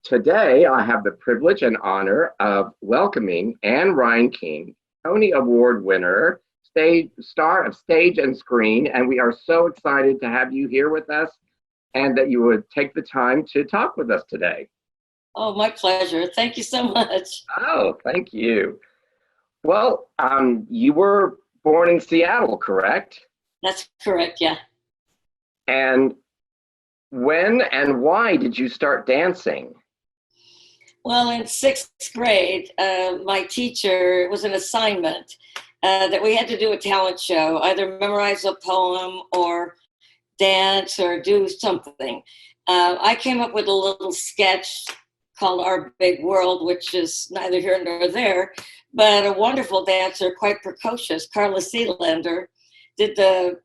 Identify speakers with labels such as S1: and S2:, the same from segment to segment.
S1: Today, I have the privilege and honor of welcoming Ann Reinking, Tony Award winner, star of stage and screen, and we are so excited to have you here with us and that you would take the time to talk with us today.
S2: Oh, my pleasure. Thank you so much.
S1: Oh, thank you. Well, you were born in Seattle, correct?
S2: That's correct, yeah.
S1: And when and why did you start dancing?
S2: Well, in sixth grade, my teacher, it was an assignment that we had to do a talent show, either memorize a poem or dance or do something. I came up with a little sketch called Our Big World, which is neither here nor there, but a wonderful dancer, quite precocious, Carla Sealander, did the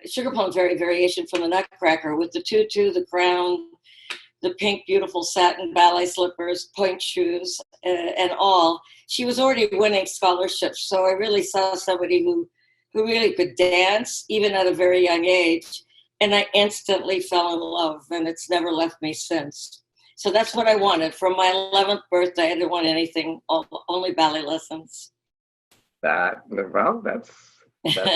S2: Sugar Plum Fairy variation from the Nutcracker with the tutu, the crown, the pink, beautiful satin ballet slippers, point shoes, and all. She was already winning scholarships, so I really saw somebody who really could dance, even at a very young age, and I instantly fell in love, and it's never left me since. So that's what I wanted. From my 11th birthday, I didn't want anything, only ballet lessons.
S1: That's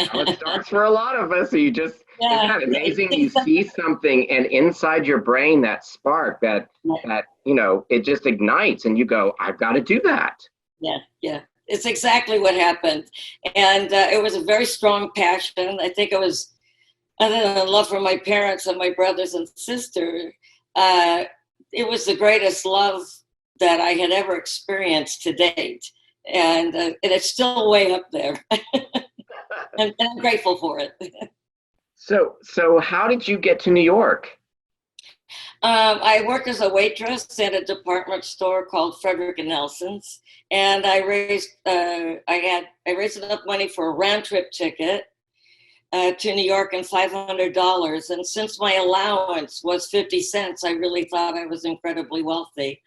S1: how it starts for a lot of us. So isn't
S2: Yeah,
S1: that amazing? You see something and inside your brain, that spark it just ignites and you go, I've got to do that.
S2: yeah, yeah. It's exactly what happened. And it was a very strong passion. I think it was, other than love for my parents and my brothers and sister, it was the greatest love that I had ever experienced to date. And it's still way up there. And I'm grateful for it.
S1: So how did you get to New York?
S2: I worked as a waitress at a department store called Frederick and Nelson's, and I raised enough money for a round trip ticket to New York and $500. And since my allowance was 50 cents, I really thought I was incredibly wealthy.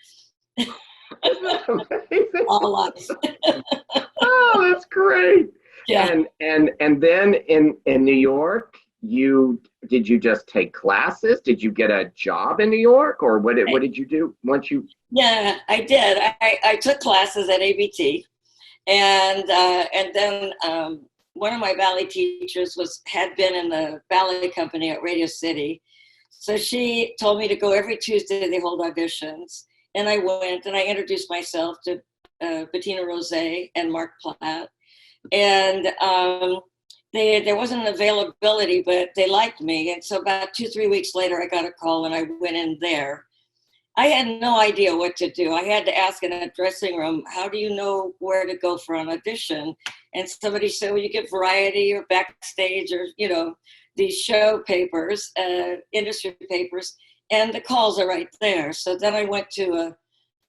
S1: Isn't that amazing?
S2: All life.
S1: Oh, that's great.
S2: Yeah.
S1: And then in New York, did you just take classes? Did you get a job in New York, or what did you do once you?
S2: Yeah, I did. I took classes at ABT, and then one of my ballet teachers had been in the ballet company at Radio City, so she told me to go every Tuesday. They hold auditions, and I went and I introduced myself to Bettina Rose and Mark Platt, and there wasn't an availability, but they liked me, and so about 2-3 weeks later, I got a call and I went in there. I had no idea what to do. I had to ask in a dressing room, how do you know where to go for an audition? And somebody said, well, you get Variety or Backstage or, these show papers, industry papers, and the calls are right there. So then I went to a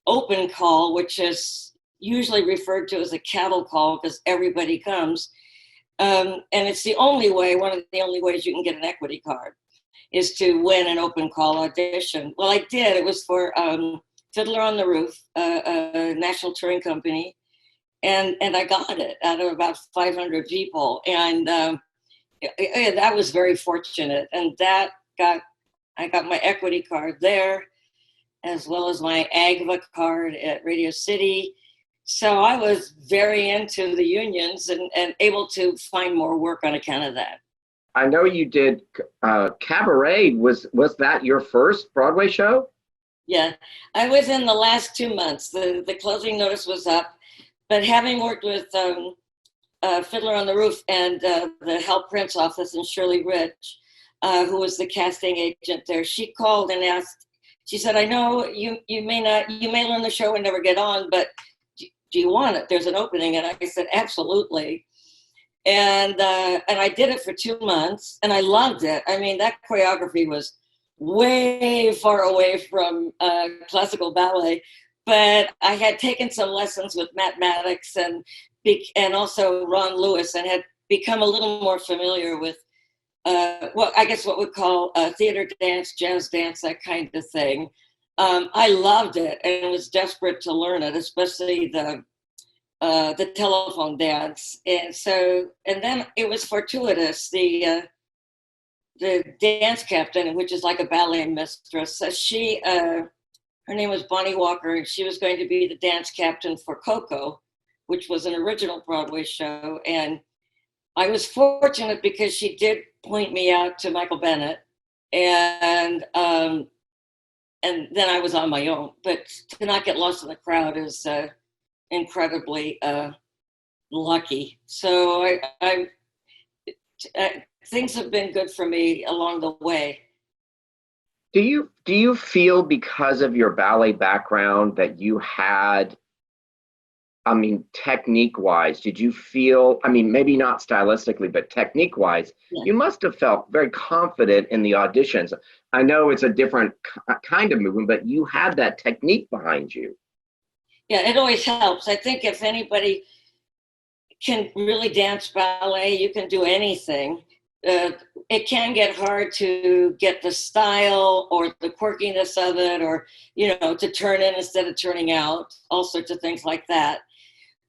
S2: open call, which is usually referred to as a cattle call because everybody comes. And it's one of the only ways you can get an equity card is to win an open call audition. Well, I did. It was for Fiddler on the Roof, a national touring company. And I got it out of about 500 people. And that was very fortunate. And I got my equity card there, as well as my AGVA card at Radio City. So I was very into the unions and able to find more work on account of that.
S1: I know you did Cabaret. Was that your first Broadway show?
S2: Yeah, I was in the last 2 months. The closing notice was up, but having worked with Fiddler on the Roof and the Hal Prince office and Shirley Rich, who was the casting agent there, she called and asked. She said, "I know you may learn the show and never get on, but do you want it? There's an opening." And I said, "Absolutely." And I did it for 2 months, and I loved it. I mean, that choreography was way far away from classical ballet, but I had taken some lessons with Matt Maddox and also Ron Lewis, and had become a little more familiar with what we call theater dance, jazz dance, that kind of thing. I loved it and was desperate to learn it, especially the telephone dance. And then it was fortuitous. The dance captain, which is like a ballet mistress, her her name was Bonnie Walker, and she was going to be the dance captain for Coco, which was an original Broadway show. And I was fortunate because she did point me out to Michael Bennett, and then I was on my own. But to not get lost in the crowd is incredibly lucky. So I things have been good for me along the way.
S1: Do you feel, because of your ballet background, that you had, I mean, technique wise, did you feel, I mean, maybe not stylistically, but technique wise,
S2: Yeah.
S1: you must have felt very confident in the auditions. I know it's a different kind of movement, but you had that technique behind you.
S2: Yeah, it always helps. I think if anybody can really dance ballet, you can do anything. It can get hard to get the style or the quirkiness of it, or, to turn in instead of turning out, all sorts of things like that.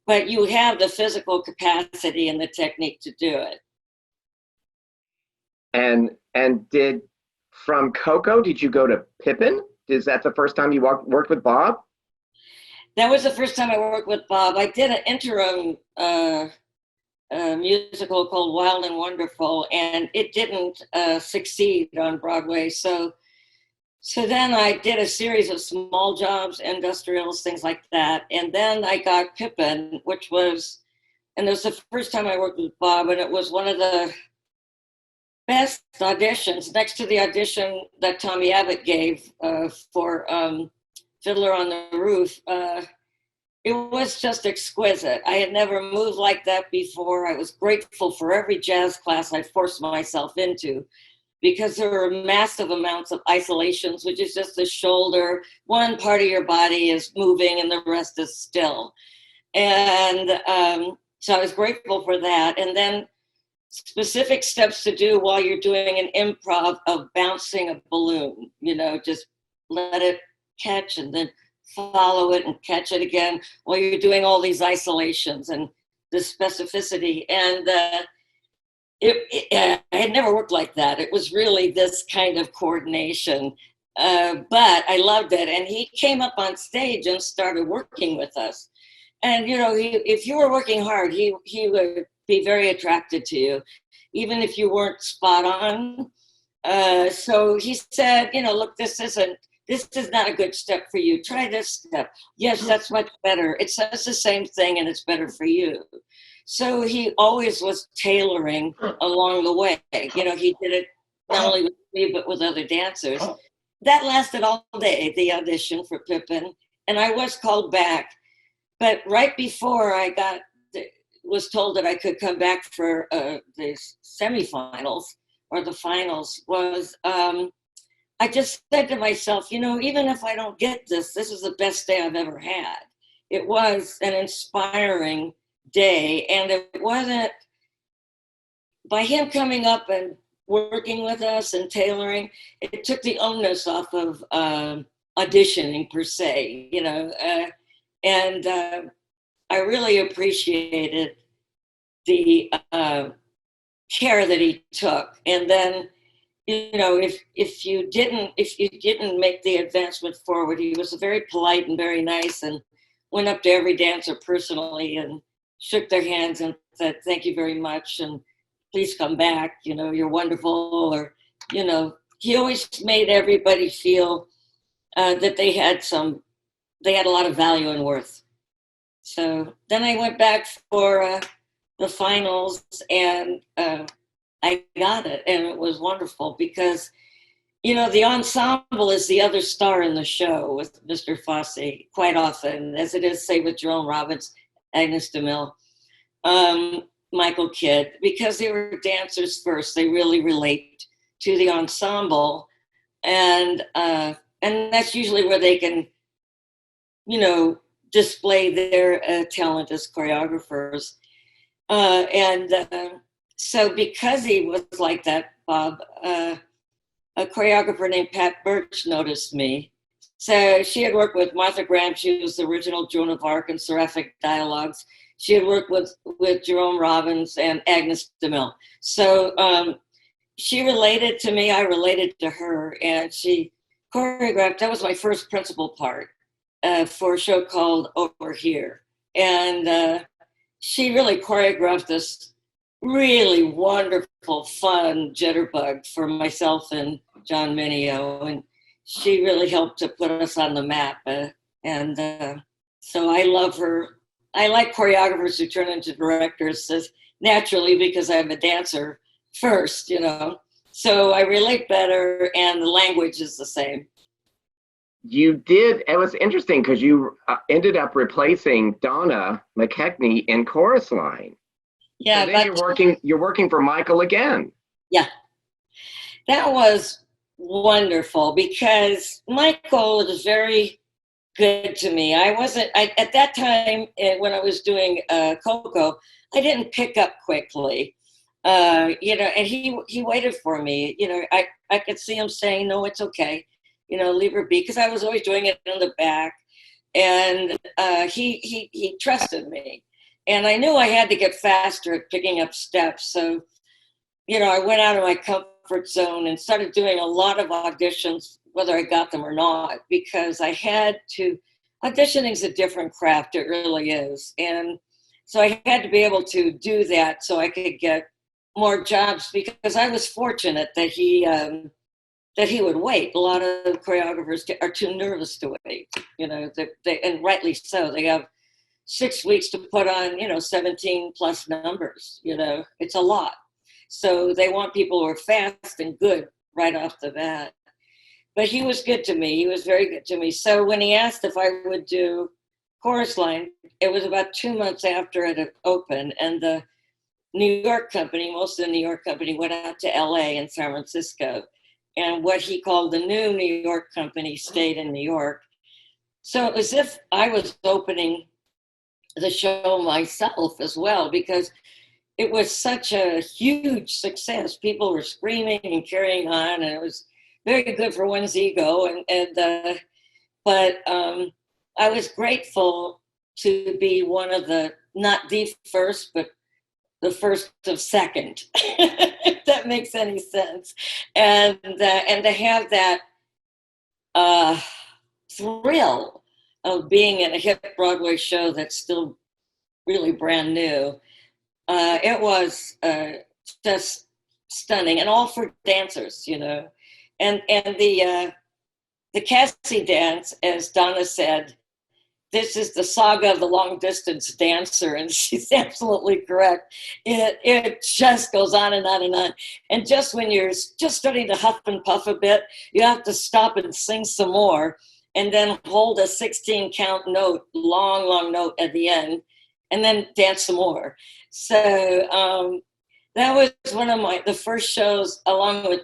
S2: But you have the physical capacity and the technique to do it.
S1: And from Coco, did you go to Pippin? Is that the first time you worked with Bob?
S2: That was the first time I worked with Bob. I did an interim musical called Wild and Wonderful, and it didn't succeed on Broadway. So then I did a series of small jobs, industrials, things like that. And then I got Pippin, and it was the first time I worked with Bob, and it was one of the best auditions, next to the audition that Tommy Abbott gave for Fiddler on the Roof. It was just exquisite. I had never moved like that before. I was grateful for every jazz class I forced myself into, because there were massive amounts of isolations, which is just the shoulder. One part of your body is moving and the rest is still. And so I was grateful for that. And then specific steps to do while you're doing an improv of bouncing a balloon, just let it catch and then follow it and catch it again while you're doing all these isolations and the specificity. And I had never worked like that. It was really this kind of coordination, but I loved it. And he came up on stage and started working with us. And, if you were working hard, he would be very attracted to you, even if you weren't spot on. So he said, look, this is not a good step for you. Try this step. Yes, that's much better. It says the same thing and it's better for you. So he always was tailoring along the way. He did it not only with me, but with other dancers. That lasted all day, the audition for Pippin. And I was called back. But right before I was told that I could come back for the semifinals or the finals, was I just said to myself, even if I don't get this is the best day I've ever had. It was an inspiring day, and it wasn't by him coming up and working with us and tailoring. It took the onus off of auditioning per se, and I really appreciated the care that he took. And then, if you didn't make the advancement forward, he was very polite and very nice, and went up to every dancer personally and shook their hands and said, "Thank you very much, and please come back. You're wonderful." Or, he always made everybody feel that they had a lot of value and worth. So then I went back for the finals, and I got it, and it was wonderful because, the ensemble is the other star in the show with Mr. FOSSE quite often, as it is, say, with Jerome Robbins, Agnes DeMille, Michael Kidd, because they were dancers first. They really relate to the ensemble, and that's usually where they can, display their talent as choreographers. So because he was like that, Bob, a choreographer named Pat Birch noticed me. So she had worked with Martha Graham. She was the original Joan of Arc and Seraphic Dialogues. She had worked with Jerome Robbins and Agnes DeMille. So she related to me, I related to her, and she choreographed, that was my first principal part for a show called Over Here. And she really choreographed this really wonderful, fun jitterbug for myself and John Mineo. And she really helped to put us on the map. So I love her. I like choreographers who turn into directors naturally because I'm a dancer first, you know. So I relate better and the language is the same.
S1: You did, it was interesting because you ended up replacing Donna McKechnie in Chorus Line.
S2: Yeah,
S1: so then you're working for Michael again.
S2: Yeah, that was wonderful because Michael was very good to me. At that time when I was doing Coco, I didn't pick up quickly, you know, and he waited for me. You know, I could see him saying, no, it's okay, you know, leave her be, because I was always doing it in the back. And he trusted me. And I knew I had to get faster at picking up steps. So, you know, I went out of my comfort zone and started doing a lot of auditions, whether I got them or not, because I had to, auditioning is a different craft, it really is. And so I had to be able to do that so I could get more jobs, because I was fortunate that he would wait. A lot of choreographers are too nervous to wait, you know, and rightly so. They have 6 weeks to put on, you know, 17 plus numbers, you know, it's a lot. So they want people who are fast and good right off the bat. But he was good to me. He was very good to me. So when he asked if I would do Chorus Line, it was about 2 months after it had opened, and the New York company, most of the New York company, went out to LA and San Francisco. And what he called the new New York company stayed in New York. So it was as if I was opening the show myself as well, because it was such a huge success. People were screaming and carrying on, and it was very good for one's ego. But I was grateful to be one of the, not the first, but the first of second, if that makes any sense. And to have that thrill of being in a hit Broadway show that's still really brand new, it was just stunning, and all for dancers, you know. And the Cassie dance, as Donna said, this is the saga of the long distance dancer, and she's absolutely correct. It just goes on and on and on. And just when you're just starting to huff and puff a bit, you have to stop and sing some more, and then hold a 16 count note, long note at the end, and then dance some more. So that was one of the first shows, along with,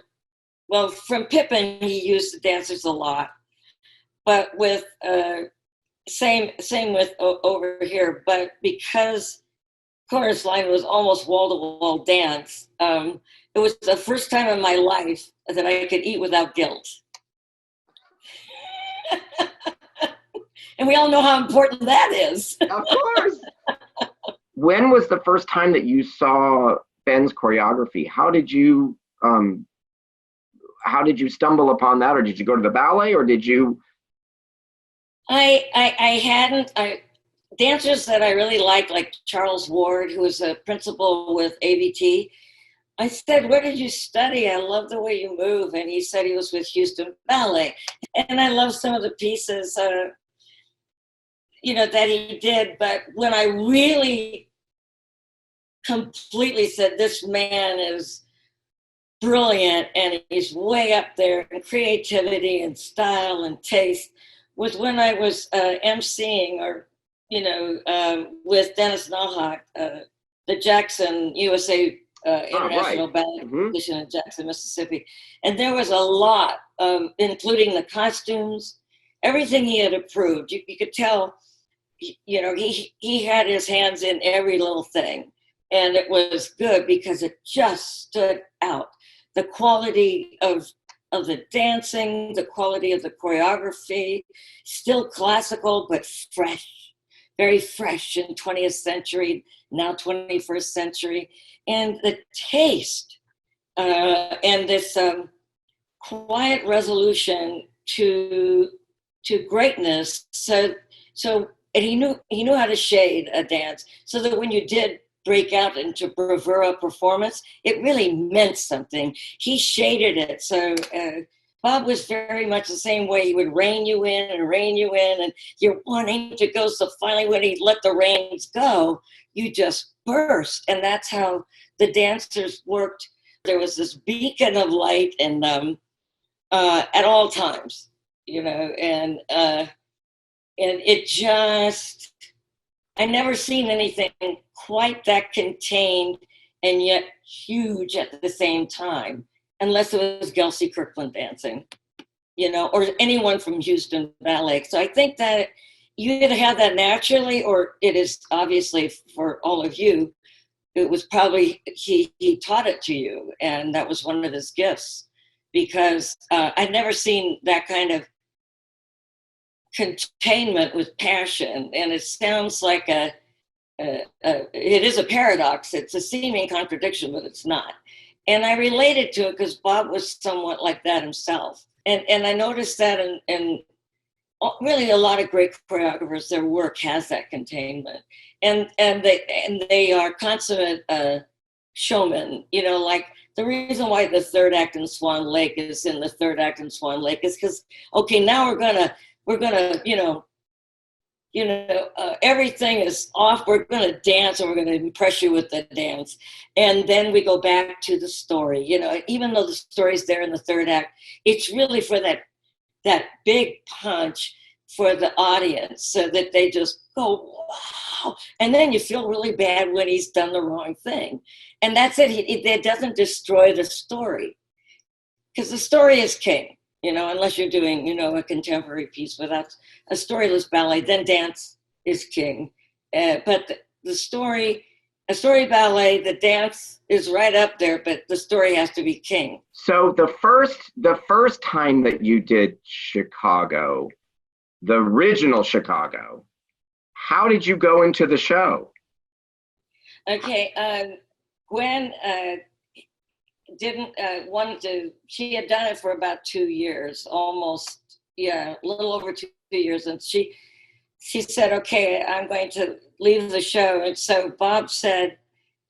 S2: well, from Pippin, he used the dancers a lot, but with same with Over Here. But because Chorus Line was almost wall-to-wall dance, it was the first time in my life that I could eat without guilt. And we all know how important that is.
S1: Of course. When was the first time that you saw Ben's choreography? How did you stumble upon that, or did you go to the ballet, or did you?
S2: I hadn't. Dancers that I really liked, like Charles Ward, who was a principal with ABT. I said, "Where did you study? I love the way you move." And he said he was with Houston Ballet. And I love some of the pieces, you know, that he did. But when I really completely said, this man is brilliant and he's way up there in creativity and style and taste, was when I was emceeing, or, you know, with Dennis Nahak, the Jackson USA International Ballet Competition in Jackson, Mississippi. And there was a lot, including the costumes, everything he had approved. You could tell, you know, he had his hands in every little thing. And it was good because it just stood out. The quality of the dancing, the quality of the choreography, still classical, but fresh, very fresh in 20th century, now 21st century. And the taste and this quiet resolution to greatness. And he knew how to shade a dance so that when you did break out into bravura performance, it really meant something. He shaded it. So Bob was very much the same way. He would rein you in, and you're wanting to go. So finally, when he let the reins go, you just burst. And that's how the dancers worked. There was this beacon of light and at all times, and it just, I never seen anything quite that contained and yet huge at the same time, unless it was Gelsey Kirkland dancing, or anyone from Houston Ballet. So I think that you either have that naturally, or it is obviously for all of you, it was probably, he taught it to you, and that was one of his gifts, because I'd never seen that kind of containment with passion. And it sounds like it is a paradox. It's a seeming contradiction, but it's not. And I related to it because Bob was somewhat like that himself. And I noticed that in really a lot of great choreographers, their work has that containment. And they are consummate showmen, like the reason why the third act in Swan Lake is in the third act in Swan Lake is because, okay, now we're gonna, everything is off. We're going to dance, and we're going to impress you with the dance. And then we go back to the story, even though the story's there in the third act, it's really for that big punch for the audience, so that they just go, wow. And then you feel really bad when he's done the wrong thing. And that's it. It doesn't destroy the story, because the story is king. Unless you're doing, a contemporary piece without a storyless ballet, then dance is king. But a story ballet, the dance is right up there, but the story has to be king.
S1: So the first time that you did Chicago, the original Chicago, how did you go into the show?
S2: Okay, Gwen didn't want to, she had done it for about 2 years, almost, a little over 2 years. And she said, okay, I'm going to leave the show. And so Bob said,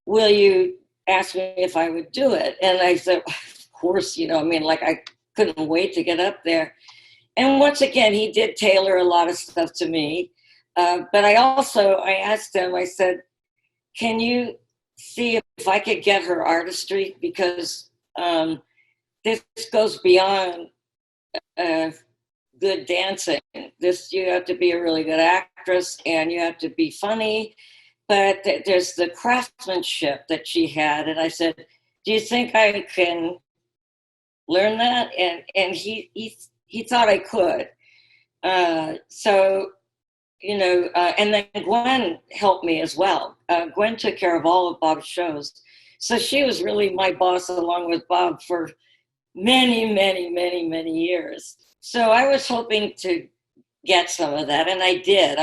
S2: will you ask me if I would do it? And I said, of course, I couldn't wait to get up there. And once again, he did tailor a lot of stuff to me. But I asked him, I said, can you see if I could get her artistry, because this goes beyond good dancing. You have to be a really good actress, and you have to be funny, but there's the craftsmanship that she had. And I said, do you think I can learn that? And he thought I could. And then Gwen helped me as well. Gwen took care of all of Bob's shows. So she was really my boss, along with Bob, for many, many, many, many years. So I was hoping to get some of that, and I did.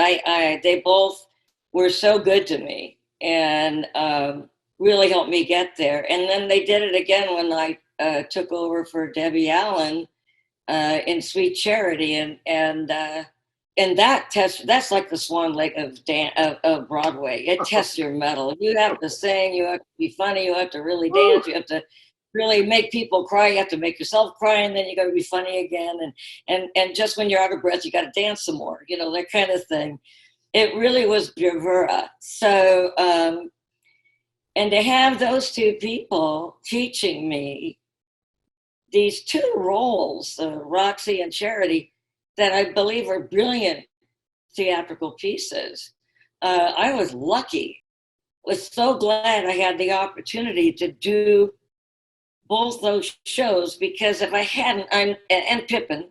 S2: They both were so good to me, and really helped me get there. And then they did it again when I took over for Debbie Allen in Sweet Charity, and that's like the Swan Lake of Broadway. It tests your mettle. You have to sing, you have to be funny, you have to really dance, you have to really make people cry, you have to make yourself cry, and then you got to be funny again. And just when you're out of breath, you got to dance some more, that kind of thing. It really was bravura. So, and to have those two people teaching me these two roles, Roxy and Charity, that I believe are brilliant theatrical pieces. I was lucky. Was so glad I had the opportunity to do both those shows, because if I hadn't, and Pippin,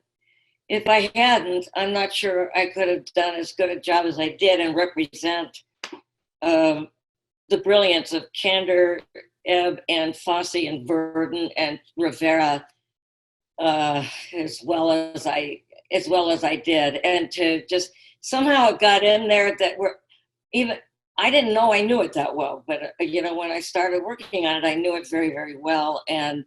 S2: if I hadn't, I'm not sure I could have done as good a job as I did and represent the brilliance of Kander, Ebb, and Fosse, and Verdon, and Rivera, as well as I did. And to just somehow it got in there that I didn't know I knew it that well, but when I started working on it, I knew it very, very well and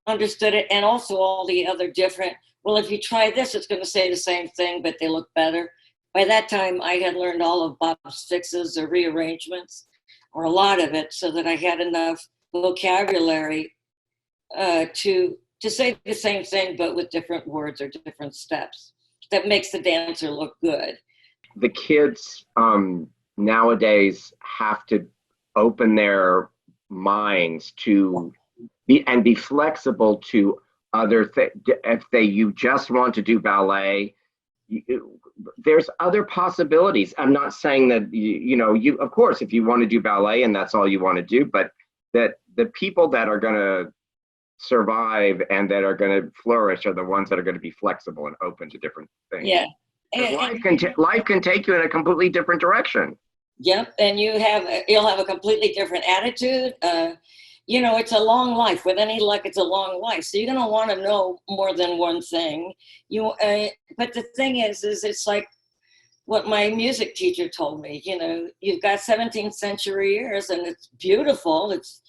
S2: understood it. And also all the other different well, if you try this, it's going to say the same thing, but they look better. By that time, I had learned all of Bob's fixes or rearrangements, or a lot of it, so that I had enough vocabulary to say the same thing, but with different words or different steps. That makes the dancer look good.
S1: The kids nowadays have to open their minds to be flexible to other things. If you just want to do ballet, there's other possibilities. I'm not saying that you of course, if you want to do ballet and that's all you want to do, but that the people that are going to survive and that are going to flourish are the ones that are going to be flexible and open to different things.
S2: Yeah.
S1: Life can take you in a completely different direction.
S2: Yep, and you'll have a completely different attitude. It's a long life. With any luck, it's a long life. So you're going to want to know more than one thing. But the thing is it's like what my music teacher told me. You've got 17th century ears, and it's beautiful. It's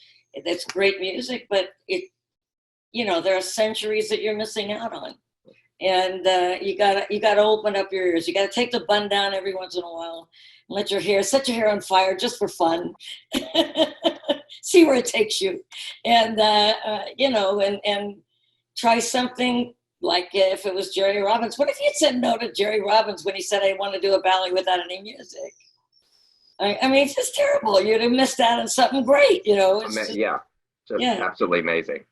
S2: great music, but there are centuries that you're missing out on. And you gotta open up your ears. You gotta take the bun down every once in a while, and set your hair on fire just for fun. See where it takes you, and and try something like if it was Jerry Robbins. What if you'd said no to Jerry Robbins when he said, "I want to do a ballet without any music"? I mean, it's just terrible. You'd have missed out on something great.
S1: Absolutely amazing.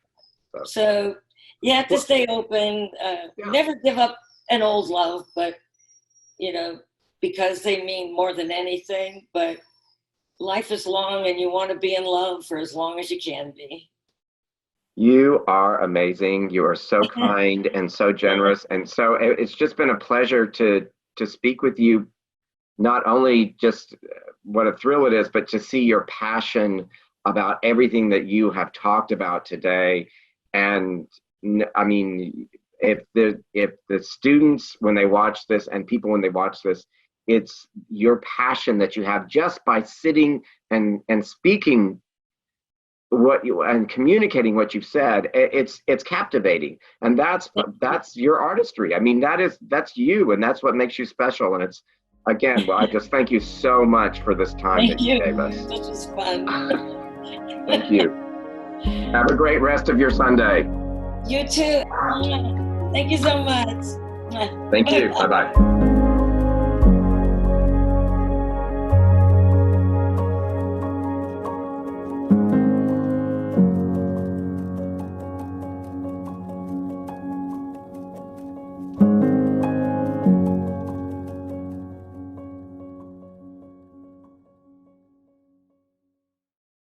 S2: So you have to stay open. Never give up an old love, but because they mean more than anything. But life is long, and you want to be in love for as long as you can be.
S1: You are amazing. You are so kind and so generous, and so it's just been a pleasure to speak with you. Not only just what a thrill it is, but to see your passion about everything that you have talked about today. And I mean, if the students, when they watch this, and people when they watch this, it's your passion that you have just by sitting and speaking and communicating what you've said. It's captivating, and that's your artistry. I mean, that's you, and that's what makes you special. And it's, again, well, I just thank you so much for this time that you gave us.
S2: This was fun.
S1: Thank you. Have a great rest of your Sunday.
S2: You too. Thank you so much.
S1: Thank you. Bye-bye.